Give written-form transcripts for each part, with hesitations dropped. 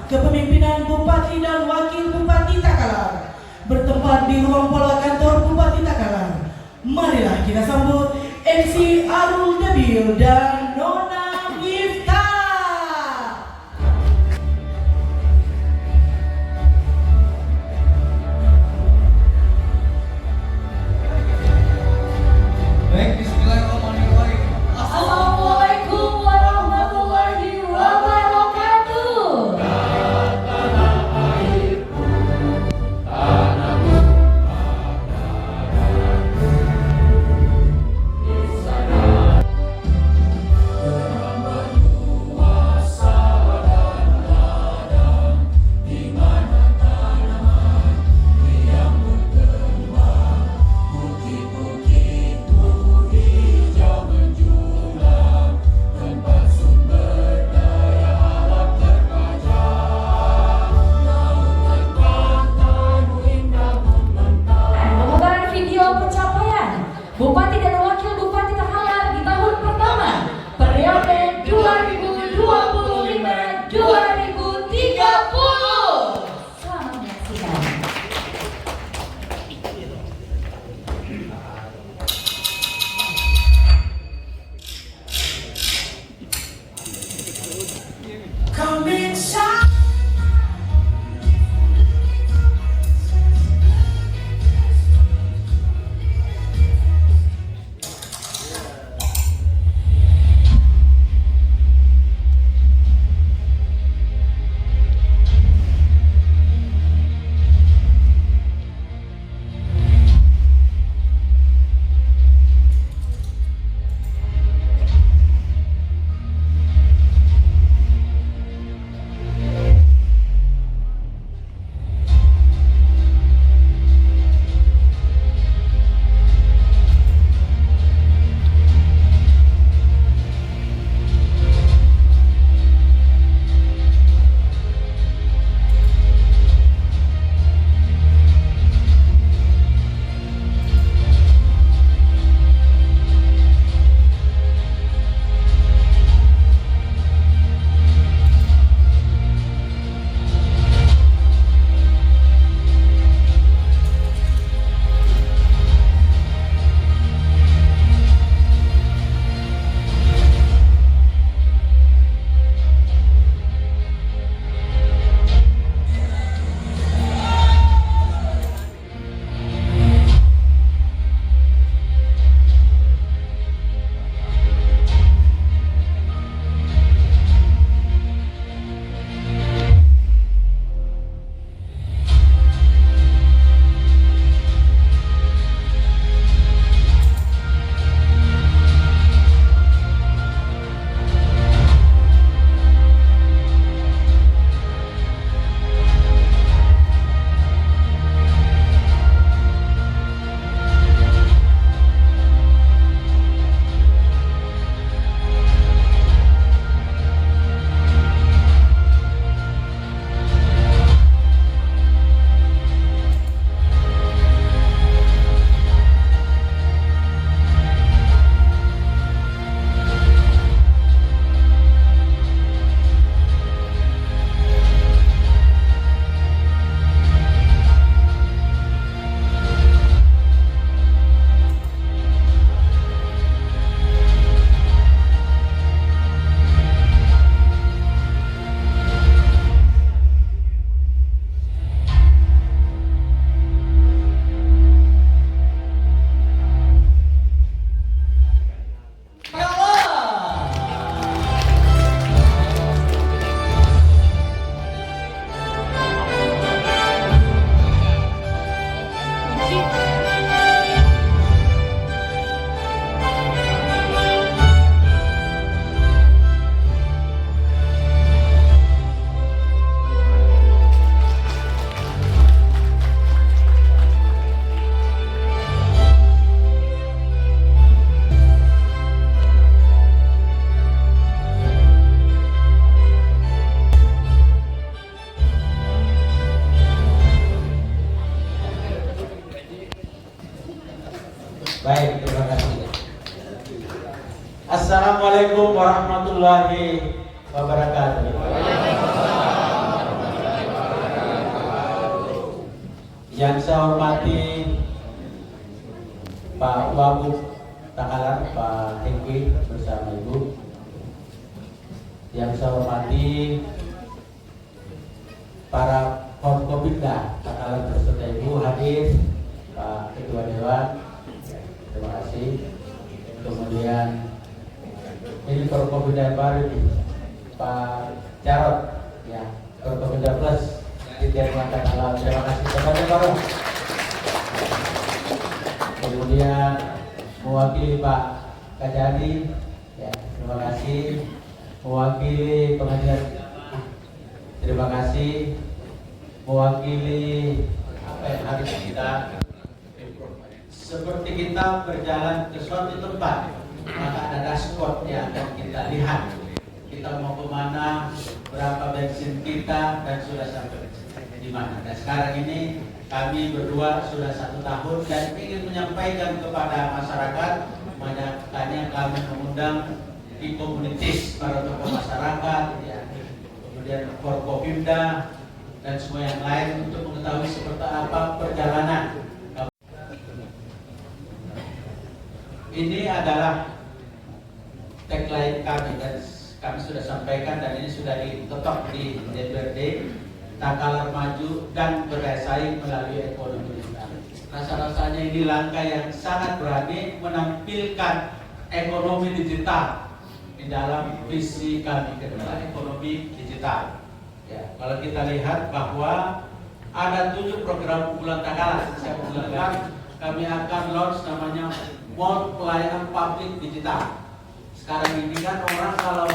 kepemimpinan Bupati dan Wakil Bupati Takalar bertempat di ruang pola kantor Bupati Takalar. Marilah kita sambut MC Arul Debil dan Nona Miftah. Baik, bismillahirrahmanirrahim. Assalamualaikum warahmatullahi wabarakatuh. Pemutaran video pencapaian Bupati dan Wakil Bupati Takalar di tahun pertama periode 2025-2030. Selamat menyaksikan. Coming shot. Baik, terima kasih. Assalamualaikum warahmatullahi wabarakatuh. saya hormati Pak Wagub Takalar, Pak Hengki bersama Ibu. Yang saya hormati para Forkopimda Takalar beserta Ibu hadir, Pak Ketua Dewan, terima kasih. Kemudian ini Forkopimda yang baru nih, Pak Jarot, ya, Forkopimda Plus di Denmark Takalar, terima kasih kepada baru. Kemudian mewakili Pak Kajari, ya, terima kasih. Mewakili pengadilan, terima kasih. Mewakili apa yang harus kita, seperti kita berjalan ke suatu tempat, maka ada dashboard yang akan kita lihat. Kita mau kemana, berapa bensin kita, dan sudah sampai di mana. Dan sekarang ini kami berdua sudah 1 tahun dan ingin menyampaikan kepada masyarakat, makanya kami mengundang di komunitas para tokoh masyarakat, ya, kemudian Forkopimda dan semua yang lain untuk mengetahui seperti apa perjalanan. Ini adalah tagline kami dan kami sudah sampaikan dan ini sudah diketok di DPRD. Takalar maju dan berdaya saing melalui ekonomi digital. Rasa-rasanya ini langkah yang sangat berani menampilkan ekonomi digital di dalam visi kami ke depan, ekonomi digital. Ya, kalau kita lihat bahwa ada 7 program unggulan Takalar, saya usulkan kami akan launch namanya Mall Pelayanan Publik Digital. Sekarang ini kan orang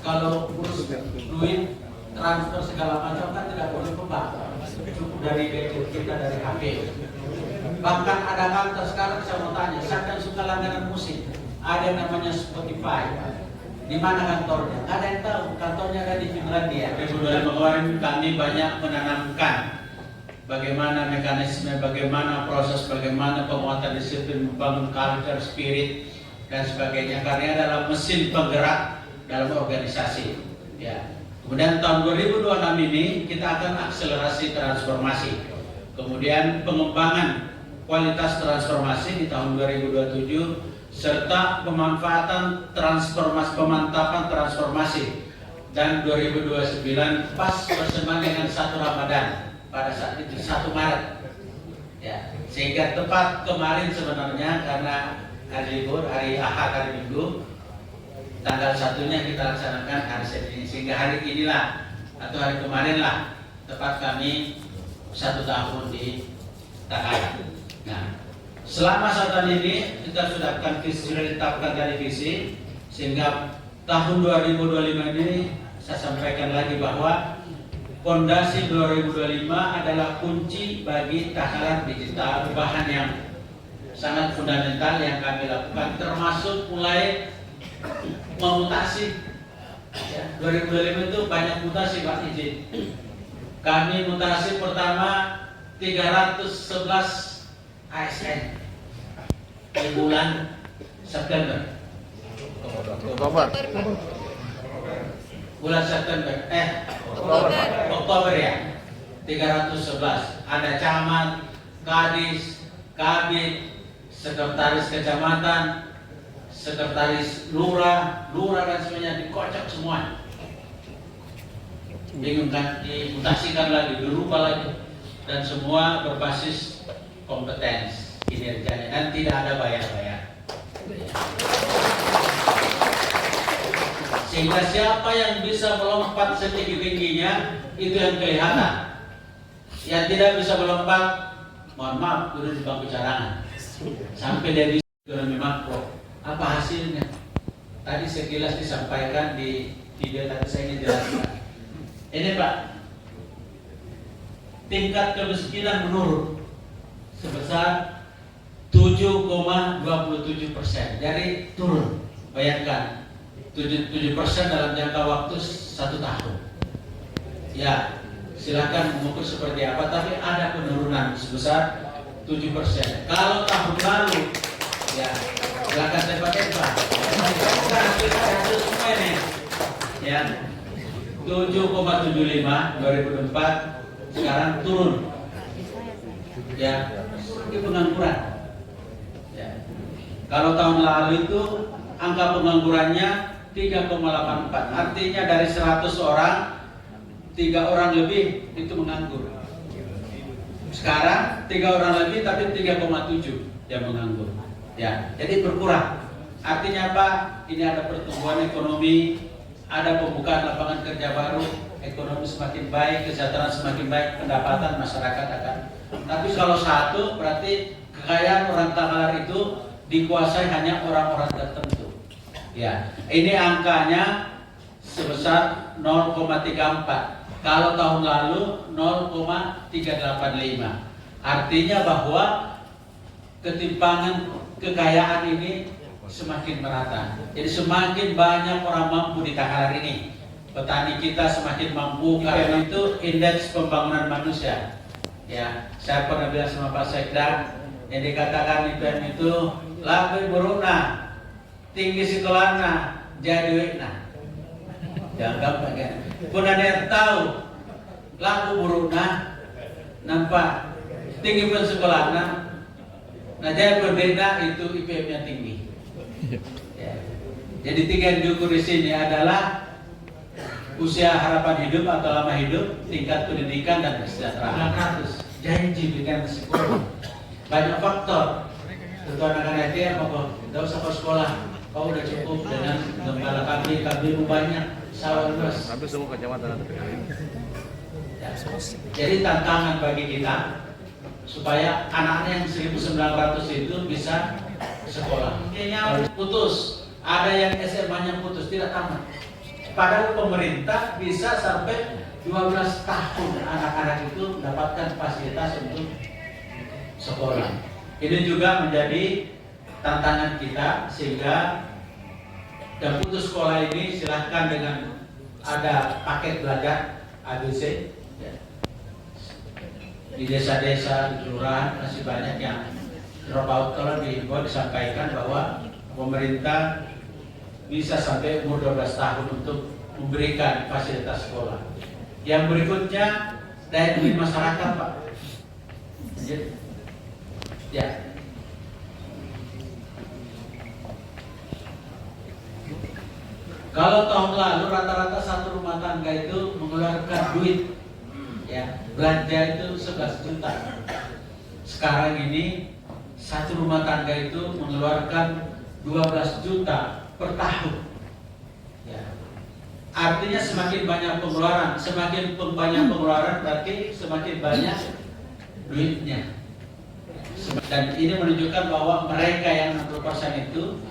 kalau urus duit, transfer segala macam kan tidak perlu ke bank, cukup dari gadget kita, dari HP. Bahkan ada kantor sekarang, saya mau tanya, siapa yang suka langganan musik? Ada yang namanya Spotify. Di mana kantornya? Ada yang tahu? Kantornya ada di Finlandia. Februari kemarin kami banyak menanamkan bagaimana mekanisme, bagaimana proses, bagaimana penguatan disiplin, membangun culture, spirit dan sebagainya. Karena adalah mesin penggerak dalam organisasi. Ya. Kemudian tahun 2026 ini kita akan akselerasi transformasi. Kemudian pengembangan kualitas transformasi di tahun 2027 serta pemanfaatan transformasi, pemantapan transformasi. Dan 2029 pas bersamaan dengan 1 Ramadan pada saat itu 1 Maret. Ya, sehingga tepat kemarin sebenarnya karena hari libur, hari Ahad, hari Minggu, tanggal 1-nya kita laksanakan hari Senin, sehingga hari inilah atau hari kemarin lah tepat kami 1 tahun di Takalar. Nah, selama 1 tahun ini kita sudah akan sudah ditetapkan dari visi, sehingga tahun 2025 ini saya sampaikan lagi bahwa fondasi 2025 adalah kunci bagi Takalar digital, perubahan yang sangat fundamental yang kami lakukan, termasuk mulai memutasi. Ya, 2025 itu banyak mutasi Pak izin. Kami mutasi pertama 311 ASN di bulan September. Bulan September, Oktober ya. 311. Ada camat, kadis, kabid, sekretaris kecamatan, sekretaris lurah dan semuanya dikocok semua. Bingung kan, dimutasikan lagi, dirubah lagi, dan semua berbasis kompetens kinerjanya dan tidak ada bayar-bayar. Sehingga siapa yang bisa melompat setinggi-tingginya itu yang kelihatan. Yang tidak bisa melompat, mohon maaf, duduk di bangku cadangan. Sampai dia bisa ekonomi makro. Apa hasilnya? Tadi sekilas disampaikan di video, tapi saya ingin jelaskan. Ini Pak, tingkat kemiskinan menurun sebesar 7,27%. Jadi turun. Bayangkan 7% dalam jangka waktu 1 tahun. Ya, silakan mengukur seperti apa, tapi ada penurunan sebesar 7%. Kalau tahun lalu, ya silakan tebak-tebak. Kita semua ini, ya 7,75 2004, sekarang turun ya seperti pengangguran. Ya. Kalau tahun lalu itu angka penganggurannya 3,84, artinya dari 100 orang 3 orang lebih itu menganggur. Sekarang 3 orang lebih tapi 3,7 yang menganggur. Ya, jadi berkurang. Artinya apa? Ini ada pertumbuhan ekonomi, ada pembukaan lapangan kerja baru, ekonomi semakin baik, kesejahteraan semakin baik, pendapatan masyarakat akan. Tapi kalau satu berarti kekayaan orang Takalar itu dikuasai hanya orang-orang tertentu. Ya, ini angkanya sebesar 0,34. Kalau tahun lalu 0,385. Artinya bahwa ketimpangan kekayaan ini semakin merata. Jadi semakin banyak orang mampu di Takalar ini. Petani kita semakin mampu karena itu indeks pembangunan manusia. Ya, saya pernah bilang sama Pak Sekda yang dikatakan IPM itu lagu beruna, tinggi sekolahna, jadi duitna. Jangan gampang ya. Pun ada yang tahu lagu beruna, nampak tinggi pun sekolahna. Nah, jadi berbeda itu IPM-nya tinggi. Ya. Jadi 3 yang diukur di sini adalah usia harapan hidup atau lama hidup, tingkat pendidikan dan kesejahteraan. 600 janji berikan sekolah. Banyak faktor. Tentu anak-anak dia mau tidak usah ke sekolah. Kau udah cukup dengan gembala kambing banyak, sawah luas. Ya. Jadi tantangan bagi kita supaya anak-anak yang 1.900 itu bisa sekolah. Kayaknya putus, ada yang SMA-nya putus tidak tamat. Padahal pemerintah bisa sampai 12 tahun anak-anak itu mendapatkan fasilitas untuk sekolah. Ini juga menjadi tantangan kita sehingga yang putus sekolah ini silahkan dengan ada paket belajar ABC. Di desa-desa, di kelurahan masih banyak yang drop out. Kalau disampaikan bahwa pemerintah bisa sampai umur 12 tahun untuk memberikan fasilitas sekolah. Yang berikutnya daya beli masyarakat, Pak. Ya. Kalau tahun lalu rata-rata satu rumah tangga itu mengeluarkan duit, ya, belanja itu 11 juta. Sekarang ini satu rumah tangga itu mengeluarkan 12 juta per tahun. Ya. Artinya semakin banyak pengeluaran, semakin banyak pengeluaran berarti semakin banyak duitnya. Dan ini menunjukkan bahwa mereka yang 60% itu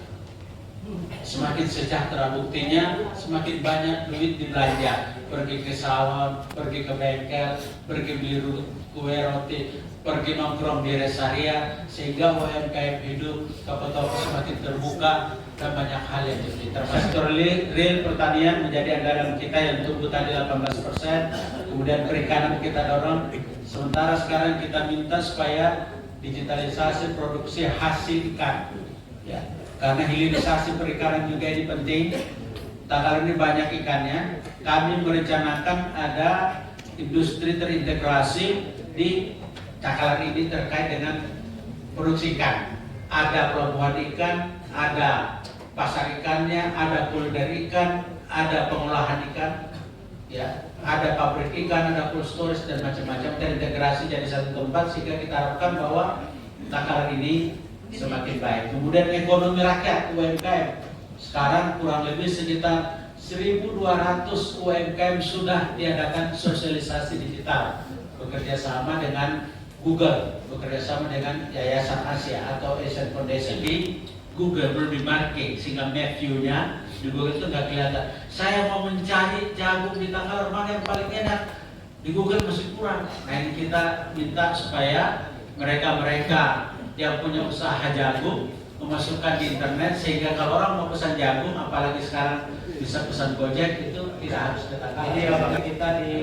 semakin sejahtera, buktinya semakin banyak duit dibelanja, pergi ke sawah, pergi ke bengkel, pergi beli kue roti, pergi nongkrong di rest area, sehingga UMKM hidup, toko-toko semakin terbuka dan banyak hal yang jadi. Termasuk real pertanian menjadi andalan kita yang tumbuh tadi 18%, kemudian perikanan kita dorong. Sementara sekarang kita minta supaya digitalisasi produksi hasil ikan, ya. Karena hilirisasi perikanan juga ini penting. Takalar ini banyak ikannya. Kami merencanakan ada industri terintegrasi di Takalar ini terkait dengan produksi ikan. Ada pelabuhan ikan, ada pasar ikannya, ada kuliner ikan, ada pengolahan ikan, ya, ada pabrik ikan, ada cold storage dan macam-macam terintegrasi jadi satu tempat sehingga kita harapkan bahwa Takalar ini semakin baik. Kemudian ekonomi rakyat UMKM sekarang kurang lebih sekitar 1.200 UMKM sudah diadakan sosialisasi digital bekerja sama dengan Google, bekerja sama dengan Yayasan Asia atau Asian Foundation di Google, belum di marking sehingga map view-nya di Google itu nggak kelihatan. Saya mau mencari jagung di Takalar mana yang paling enak, di Google masih kurang. Nah, ini kita minta supaya mereka yang punya usaha jagung memasukkan di internet sehingga kalau orang mau pesan jagung, apalagi sekarang bisa pesan Gojek, itu tidak harus ke Takalar. Ini apalagi kita di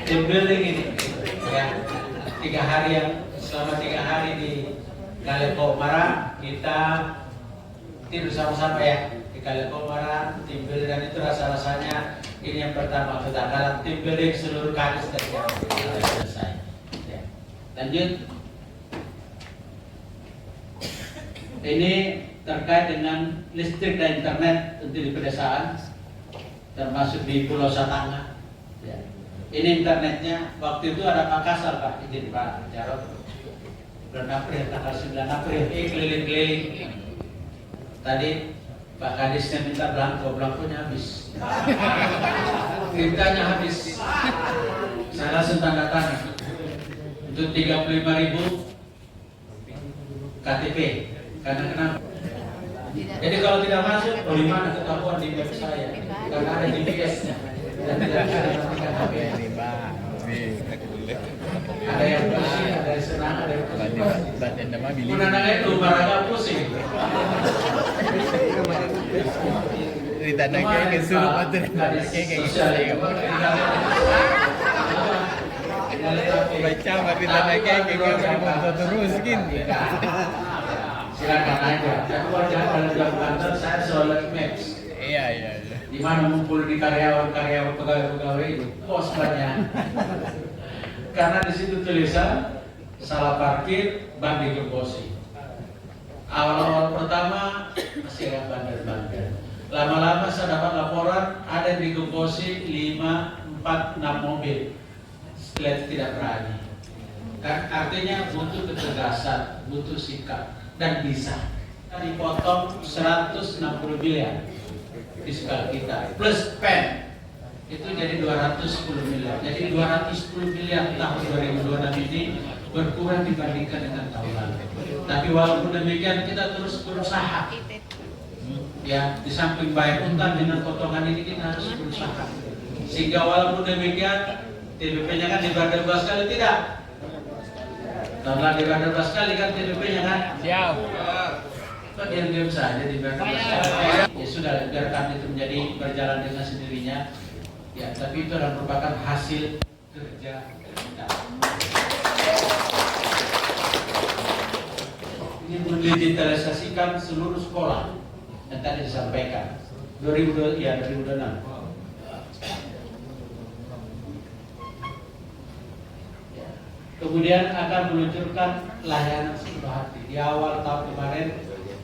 team building ini, ya, 3 hari yang selama 3 hari di Kalekomara kita tidur sama-sama ya di Kalekomara team building, dan itu rasa-rasanya ini yang pertama ke Takalar tim building seluruh kali setiap jam selesai. Ya. Lanjut. Ini terkait dengan listrik dan internet untuk di pedesaan, termasuk di Pulau Satanga. Ya. Ini internetnya, waktu itu ada Pak Kasal, Pak, izin Pak Jarod. Bulan April, tanggal 9 April, keliling-keliling. Tadi Pak Kadisnya minta belangko-belangkonya habis. Ceritanya habis. Saya langsung tanda tangan. Untuk 35.000 KTP. Karena kenapa? Jadi kalau tidak masuk, di mana ketahuan di web saya? Karena ada GPS-nya. Dan tidak bisa dimatikan HP. Ada yang pusing, ada yang senang, ada yang pusing. Menanangnya itu barangnya pusing. Ditanda kayak suruh atur kayak baca mati tanda kayak mau terus gini. Silakan aja. Tapi jangan dalam jam kantor saya soal maps. Iya. Di mana ngumpul di karyawan pegawai itu pos banyak. Karena di situ tulisan salah parkir ban digembosi. Awal-awal pertama masih ada bandar-bandar. Lama-lama saya dapat laporan ada yang digembosi 5, 4, 6 mobil. Setelah itu tidak berani. Kan artinya butuh ketegasan, butuh sikap dan bisa. Dipotong 160 miliar fiskal kita plus pen itu jadi 210 miliar. Jadi 210 miliar tahun 2026 ini berkurang dibandingkan dengan tahun lalu. Tapi walaupun demikian kita terus berusaha. Ya, di samping bayar utang dengan potongan ini kita harus berusaha. Sehingga walaupun demikian TBP-nya kan dibayar 12 kali tidak. Tahun lalu dibayar 12 kali kan TBP-nya kan? Siap. Kok diam-diam saja dibayar 12 kali? Ya sudah, biarkan itu menjadi berjalan dengan sendirinya. Ya, tapi itu adalah merupakan hasil kerja kita. Ini mendigitalisasikan seluruh sekolah yang tadi disampaikan 2026. Kemudian akan meluncurkan layanan sepenuh hati. Di awal tahun kemarin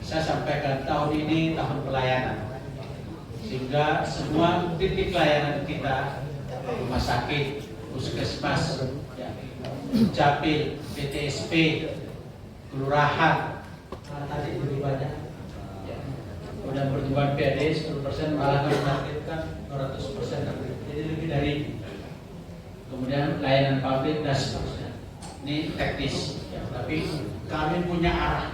saya sampaikan tahun ini tahun pelayanan, sehingga semua titik layanan kita, rumah sakit, puskesmas, ya, Capil, PTSP, kelurahan, tadi lebih banyak. Ya. Kemudian pertumbuhan PAD 10%, malah menargetkan 200%, jadi lebih dari. Kemudian layanan publik dan seterusnya. Ini teknis, ya, tapi kami punya arah.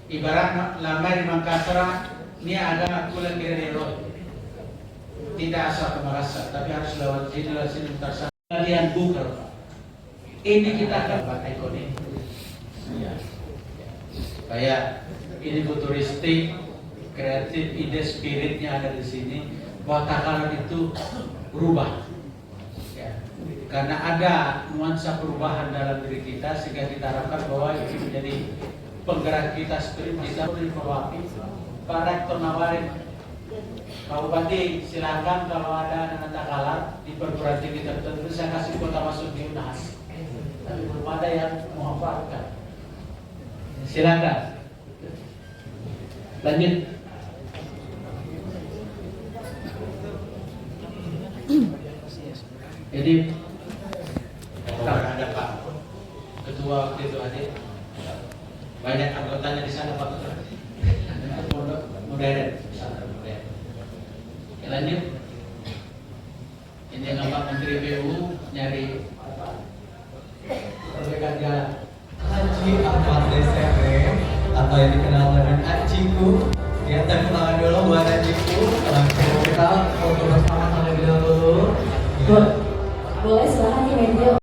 Ibarat lama di Mangkasar, ini ada kulen Guerrero. Tidak asal ke Makassar, tapi harus lewat sini mutar kalian Google. Ini kita akan buat ikonik. Ya. Supaya ini futuristik, kreatif, ide spiritnya ada di sini. Bahwa takaran itu berubah. Karena ada nuansa perubahan dalam diri kita, sehingga kita harapkan bahwa ini menjadi penggerak kita, spirit kita berinformasi. Pak Rektor nawarin, Pak Bupati silakan kalau ada anak takalar di perguruan tinggi tertentu saya kasih kuota masuk di UNAS. Tapi belum ada yang memanfaatkan. Silakan. Lanjut. Jadi ada Pak Ketua waktu itu hadir, banyak anggotanya di sana Pak. Pondok modern, pesantren modern. Lanjut. Ini yang Pak Menteri PU nyari perbaikan jalan. Haji Ahmad Desember atau yang dikenal dengan Hajiku. Kita tepuk tangan dulu buat Hajiku. Kita foto bersama terlebih dahulu. Boleh silahkan di media.